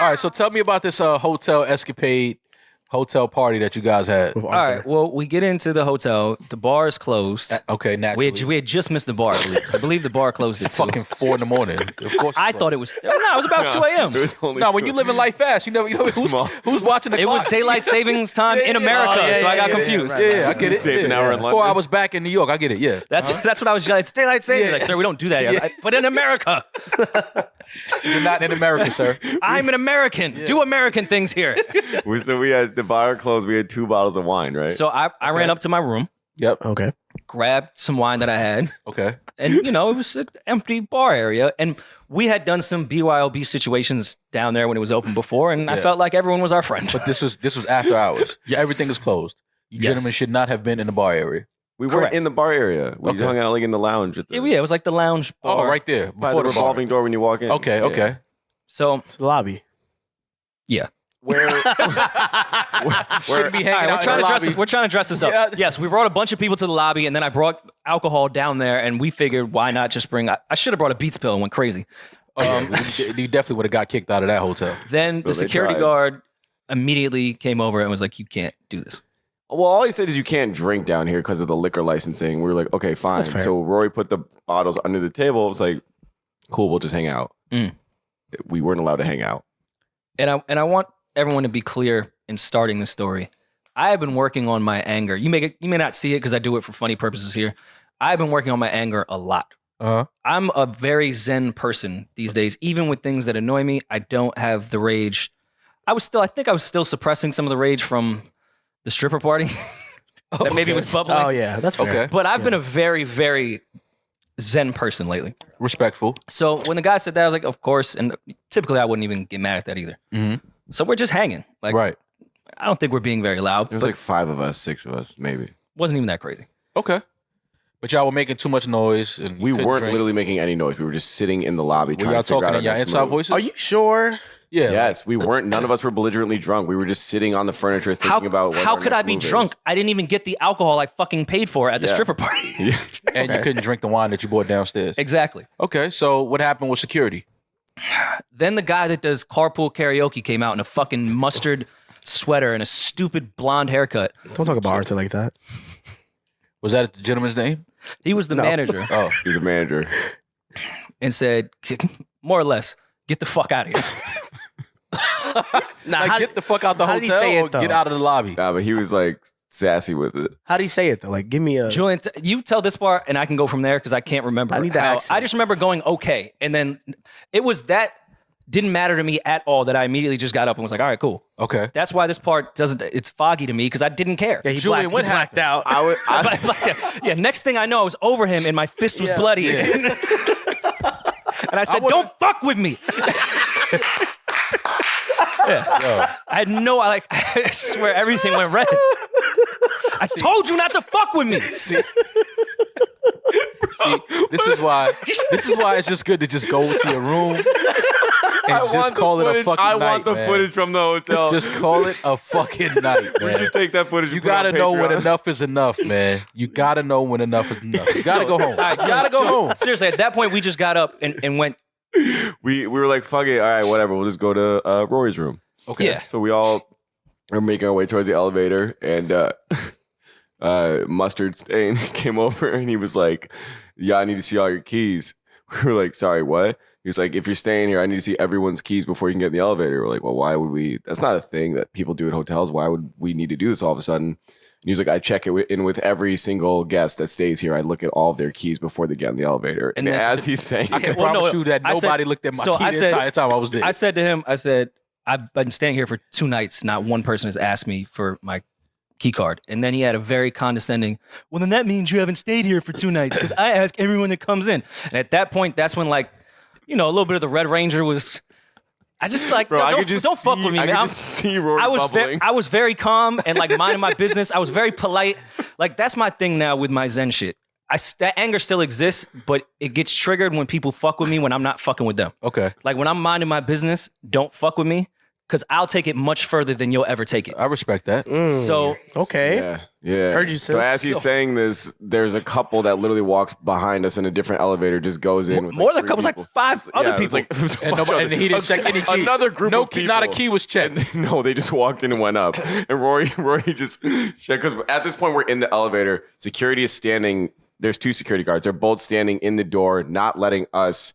All right, so tell me about this hotel escapade, hotel party that you guys had. All right, well, we get into the hotel. The bar is closed. Okay, naturally. We had just missed the bar, I believe the bar closed at 2. Fucking 4 a.m. Of course. I thought it was... No, it was about 2 a.m. No, when you live in life fast, you know who's watching the clock. It was daylight savings time in America, so I got confused. Yeah, I get it. Saved an hour in London. 4 hours back in New York, I get it, yeah. That's what I was yelling. It's daylight savings. Like, sir, we don't do that here. But in America. You're not in America, sir. I'm an American. Yeah. Do American things here. So we had the bar closed. We had 2 bottles of wine, right? So I ran up to my room. Yep. Okay. Grabbed some wine that I had. Okay. And, it was an empty bar area. And we had done some BYOB situations down there when it was open before. And I felt like everyone was our friend. But this was after hours. Yes. Everything is closed. You gentlemen should not have been in the bar area. We weren't in the bar area. We hung out like in the lounge. Yeah, it was like the lounge bar. Oh, right there. By the revolving door when you walk in. Okay. So to the lobby. Yeah. Where shouldn't be hanging out in the lobby. We're trying to dress this up. Yeah. Yes, we brought a bunch of people to the lobby, and then I brought alcohol down there, and we figured why not just bring... I should have brought a Beats pill and went crazy. You definitely would have got kicked out of that hotel. Then the security guard immediately came over and was like, you can't do this. Well, all he said is you can't drink down here because of the liquor licensing. We were like, okay, fine. So Rory put the bottles under the table. It was like, cool, we'll just hang out. We weren't allowed to hang out. And I want everyone to be clear in starting the story. I have been working on my anger. You may not see it because I do it for funny purposes here. I've been working on my anger a lot. I'm a very zen person these days. Even with things that annoy me, I don't have the rage. I think I was still suppressing some of the rage from the stripper party that maybe was bubbling. Oh yeah, that's fair. Okay. But I've been a very, very zen person lately. Respectful. So when the guy said that, I was like, of course. And typically I wouldn't even get mad at that either. Mm-hmm. So we're just hanging. Like, right. I don't think we're being very loud. There was like 5 of us, 6 of us, maybe. Wasn't even that crazy. Okay. But y'all were making too much noise. And we weren't literally making any noise. We were just sitting in the lobby trying to figure out our next move. Were y'all talking in your inside voices? Are you sure? Yeah. Yes, we weren't. None of us were belligerently drunk. We were just sitting on the furniture thinking about what how could I be drunk? I didn't even get the alcohol I fucking paid for at the stripper party. And you couldn't drink the wine that you bought downstairs. Exactly. Okay, so what happened with security? Then the guy that does carpool karaoke came out in a fucking mustard sweater and a stupid blonde haircut. Don't talk about Arthur like that. Was that the gentleman's name? He was the manager. Oh, he's the manager. And said, more or less, get the fuck out of here. Get the fuck out the hotel or get out of the lobby. Nah, but he was like sassy with it. How do you say it though? Like, give me a... Julian, you tell this part and I can go from there because I can't remember. I need the accent. I just remember going, okay. And then it was that didn't matter to me at all that I immediately just got up and was like, all right, cool. Okay. That's why this part it's foggy to me because I didn't care. Yeah, Julian, what blacked out. Yeah, next thing I know, I was over him and my fist was bloody. Yeah. And I said, don't fuck with me. I swear everything went red. I told you not to fuck with me. See, this is why it's just good to just go to your room and just call it a fucking night. I want the footage from the hotel. Just call it a fucking night, man. We should take that footage. You gotta know when enough is enough, man. You gotta know when enough is enough. You gotta go home. You gotta go home. Seriously, at that point, we just got up and went. We were like, fuck it. All right, whatever. We'll just go to Rory's room. Okay. Yeah. So we all are making our way towards the elevator, and Mustard Stain came over, and he was like, yeah, I need to see all your keys. We were like, sorry, what? He was like, if you're staying here, I need to see everyone's keys before you can get in the elevator. We're like, well, why would we? That's not a thing that people do at hotels. Why would we need to do this all of a sudden? And he was like, I check it in with every single guest that stays here. I look at all of their keys before they get in the elevator. And then, as he's saying, I can promise you that nobody looked at my key the entire time I was there. I said to him, I've been staying here for 2 nights. Not one person has asked me for my key card. And then he had a very condescending, well, then that means you haven't stayed here for 2 nights because I ask everyone that comes in. And at that point, that's when a little bit of the Red Ranger was... I just like, bro, don't fuck with me, man. I could just see Rory bubbling. I was very calm and minding my business. I was very polite. That's my thing now with my Zen shit. That anger still exists, but it gets triggered when people fuck with me when I'm not fucking with them. Okay. Like when I'm minding my business, don't fuck with me. because I'll take it much further than you'll ever take it. I respect that. So okay. Yeah. Heard you, sis. So as he's saying this, there's a couple that literally walks behind us in a different elevator, just goes in with more like than a couple, people. like 5 other Yeah, it was people. like, And he didn't check any key. Another group of people. Not a key was checked. And, no, they just walked in and went up. And Rory just checked, because at this point we're in the elevator. Security is standing. There's 2 security guards. They're both standing in the door, not letting us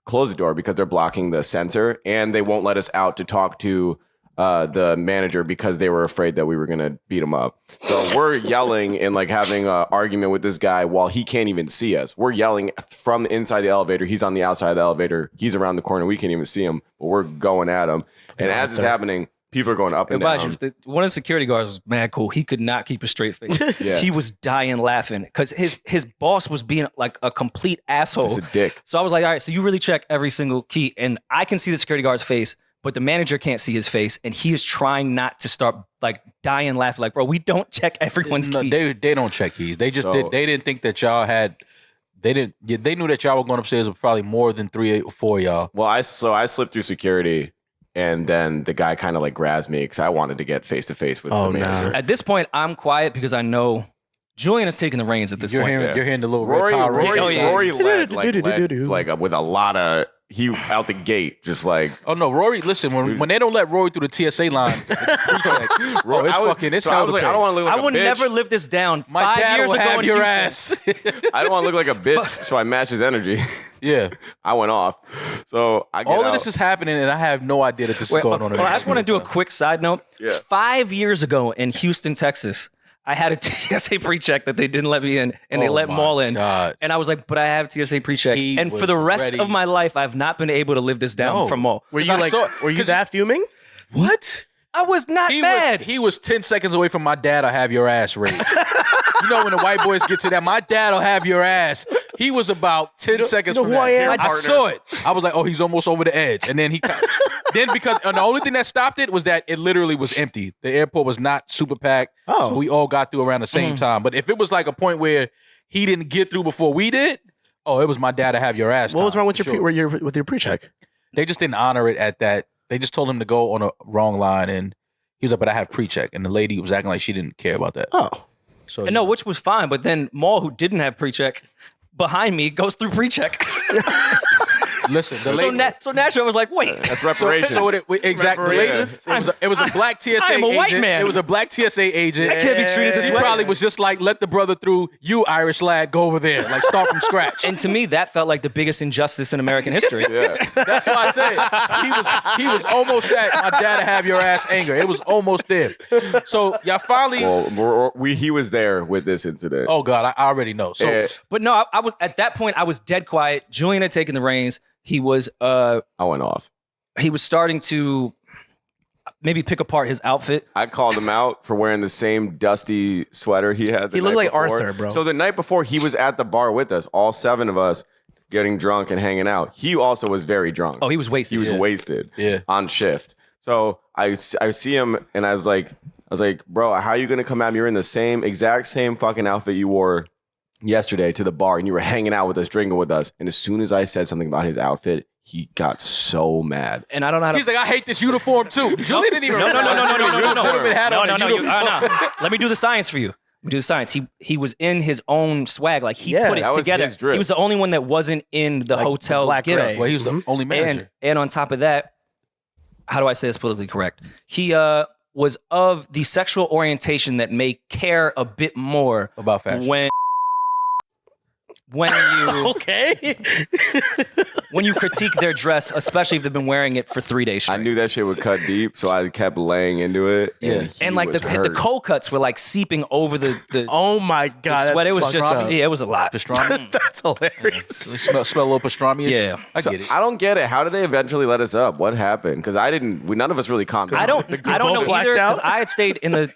close the door because they're blocking the sensor, and they won't let us out to talk to the manager because they were afraid that we were gonna beat him up. So we're yelling and like having an argument with this guy while he can't even see us. We're yelling from inside the elevator. He's on the outside of the elevator. He's around the corner. We can't even see him, but we're going at him. And as it's happening, people are going up and down. One of the security guards was mad cool. He could not keep a straight face. Yeah. He was dying laughing because his boss was being like a complete asshole. Just a dick. So I was like, all right, so you really check every single key. And I can see the security guard's face, but the manager can't see his face. And he is trying not to start like dying laughing. Like, bro, we don't check everyone's key. They don't check keys. They just did. They didn't think that y'all had. They didn't. They knew that y'all were going upstairs with probably more than 3 or 4 of y'all. Well, I slipped through security. And then the guy kind of like grabs me because I wanted to get face to face with the manager. At this point, I'm quiet because I know Julian is taking the reins at this point. You're hearing the little Rory, red power. Rory led with a lot of out the gate, just like. Oh no, Rory! Listen, when they don't let Rory through the TSA line, it's I was like, I don't want to look like I would a bitch. never live this down. My 5 dad years will ago have in your Houston. ass. I don't want to look like a bitch, so I match his energy. Yeah, I went off. So I get all of out. this is happening, and I have no idea that this is going on. Well, I just want to do a quick side note. Yeah. 5 years ago in Houston, Texas, I had a TSA pre-check that they didn't let me in, and they let them all in. God. And I was like, but I have TSA pre-check. He And for was the rest ready. of my life, I've not been able to live this down No. from all. Were you that fuming? What? I was not mad. He was 10 seconds away from my dad will have your ass rage. You know when the white boys get to that, my dad will have your ass. He was about 10 seconds know from who that. I am? I saw it. I was like, oh, he's almost over the edge. And then because the only thing that stopped it was that it literally was empty. The airport was not super packed. Oh. So we all got through around the same time. But if it was like a point where he didn't get through before we did, it was my dad to have your ass. What was wrong with time, with your pre-check? They just didn't honor it at that. They just told him to go on a wrong line, and he was like, but I have pre-check. And the lady was acting like she didn't care about that. Oh. So And no, which was fine. But then Maul, who didn't have pre-check, behind me goes through pre-check. listen, the lady, So naturally I was like, wait. That's reparations. Exactly. It was a black TSA I am a agent. white man. It was a black TSA agent. I can't be treated this He way. probably was just like, let the brother through. You Irish lad, go over there. Like start from scratch. And to me, that felt like the biggest injustice in American history. Yeah. That's why I said he was almost at my dad to have your ass anger. It was almost there. So y'all finally. Well, he was there with this incident. Oh God, I already know. So But no, I was at that point. I was dead quiet. Julian had taken the reins. He was I went off. he was starting to maybe pick apart his outfit. I called him out for wearing the same dusty sweater he had. He looked like Arthur, bro. So the night before, he was at the bar with us, all 7 of us, getting drunk and hanging out. He also was very drunk. Oh, he was wasted. He was wasted. Yeah. On shift. So I see him and I was like, bro, how are you gonna come at me? You're in the exact same fucking outfit you wore yesterday to the bar, and you were hanging out with us, drinking with us. And as soon as I said something about his outfit, he got so mad. And I don't know how to. he's like, I hate this uniform too. Julian didn't even. No. No. Let me do the science for you. Let me do the science. He was in his own swag. Like he put it that was together. his drip. He was the only one that wasn't in the hotel black get gray. up. Well, he was the only manager. And on top of that, how do I say this politically correct? He was of the sexual orientation that may care a bit more About fashion. when you Okay. when you critique their dress, especially if they've been wearing it for 3 days I straight. knew that shit would cut deep, so I kept laying into it. Yeah. And like the cold cuts were like seeping over the Oh my God. sweat. It was that's just fucked up. it was a lot. Pastrami. That's hilarious. Smell a little pastrami. Yeah. I get it. I don't get it. How did they eventually let us up? What happened? Because none of us really calmed down. I don't both know blacked either out? because I had stayed in the.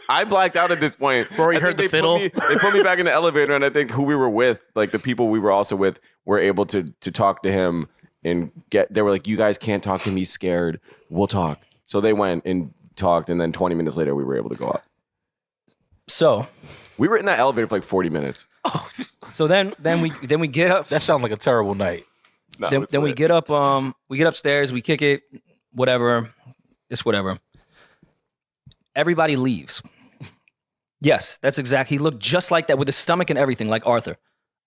I blacked out at this point. Rory I heard think the fiddle. They put me back in the elevator, and I think who we were with, like the people we were also with, were able to talk to him and they were like, you guys can't talk to him. He's scared. We'll talk. So they went and talked, and then 20 minutes later, we were able to go up. So We were in that elevator for like 40 minutes. then we get up. That sounds like a terrible night. No, Then it's we lit. get up. We get upstairs. We kick it. whatever. It's whatever. Everybody leaves. Yes, that's exactly. He looked just like that with his stomach and everything, like Arthur.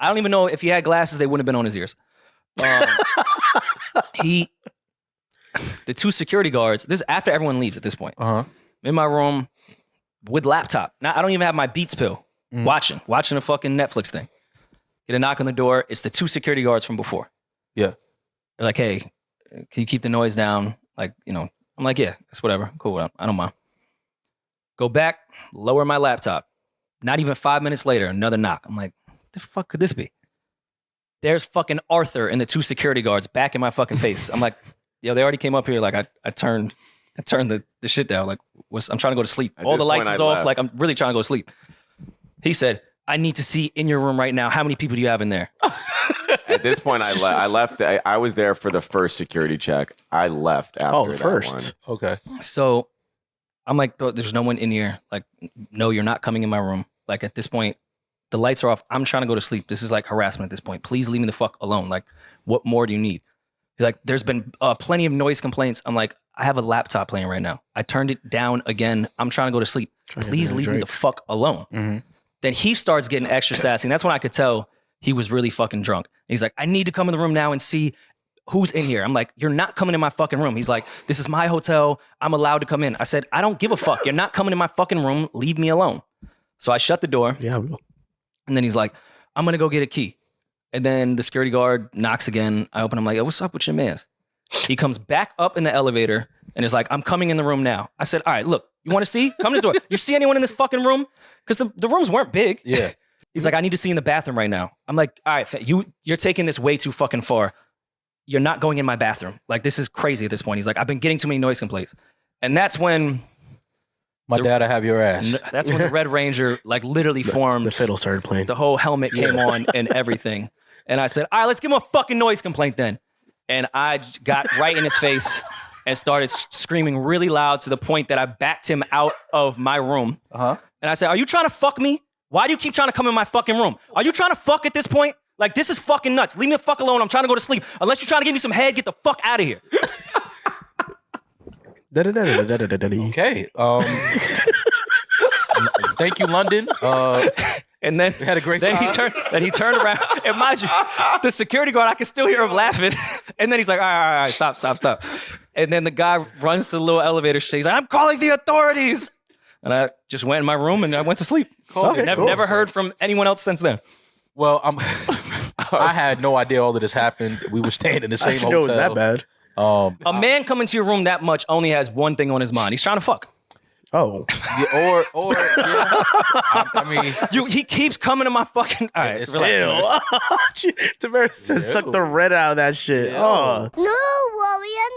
I don't even know if he had glasses, they wouldn't have been on his ears. The two security guards, this is after everyone leaves at this point. In my room with laptop. Now, I don't even have my Beats pill. Watching a fucking Netflix thing. Get a knock on the door. It's the two security guards from before. Yeah. They're like, hey, can you keep the noise down? Like, you know, I'm like, yeah, it's whatever. Cool, I don't mind. Go back, lower my laptop. Not even 5 minutes later, another knock. I'm like, what the fuck could this be? There's fucking Arthur and the two security guards back in my fucking face. I'm like, yo, they already came up here. Like, I turned the shit down. Like, I'm trying to go to sleep. All the lights is off. Left. Like, I'm really trying to go to sleep. He said, I need to see in your room right now. How many people do you have in there? At this point, I left. I was there for the first security check. I left after that first. one. Okay. So I'm like, oh, there's no one in here. Like, no, you're not coming in my room. Like, at this point, the lights are off. I'm trying to go to sleep. This is like harassment at this point. Please leave me the fuck alone. Like, what more do you need? He's like, there's been plenty of noise complaints. I'm like, I have a laptop playing right now. I turned it down again. I'm trying to go to sleep. Please leave me the fuck alone. Mm-hmm. Then he starts getting extra sassy. And that's when I could tell he was really fucking drunk. He's like, I need to come in the room now and see who's in here. I'm like, you're not coming in my fucking room. He's like, this is my hotel. I'm allowed to come in. I said, I don't give a fuck. You're not coming in my fucking room. Leave me alone. So I shut the door. Yeah. And then he's like, I'm going to go get a key. And then the security guard knocks again. I open. I'm like, oh, what's up with your mans? He comes back up in the elevator and is like, I'm coming in the room now. I said, all right, look, you want to see? Come to the door. You see anyone in this fucking room? Because the rooms weren't big. Yeah. He's like, I need to see in the bathroom right now. I'm like, all right, you're taking this way too fucking far. You're not going in my bathroom. Like, this is crazy at this point. He's like, I've been getting too many noise complaints. And that's when... My dad'll have your ass. That's when the Red Ranger, like, literally formed. The fiddle started playing. The whole helmet came on and everything. And I said, all right, let's give him a fucking noise complaint then. And I got right in his face and started screaming really loud to the point that I backed him out of my room. And I said, are you trying to fuck me? Why do you keep trying to come in my fucking room? Are you trying to fuck at this point? Like, this is fucking nuts. Leave me the fuck alone. I'm trying to go to sleep. Unless you're trying to give me some head, get the fuck out of here. Okay. Thank you, London. And then we had a great time. Then he turned around. And mind you, the security guard, I can still hear him laughing. And then he's like, all right, stop. And then the guy runs to the little elevator. He's like, I'm calling the authorities. And I just went in my room and I went to sleep. Never heard from anyone else since then. Well, I had no idea all of this happened. We were staying in the same hotel. It was that bad. A man coming to your room that much only has one thing on his mind. He's trying to fuck. Oh. Yeah, yeah. I mean, he keeps coming to my fucking. All right, relax. Demaris says, suck the red out of that shit. Oh. No, Rory and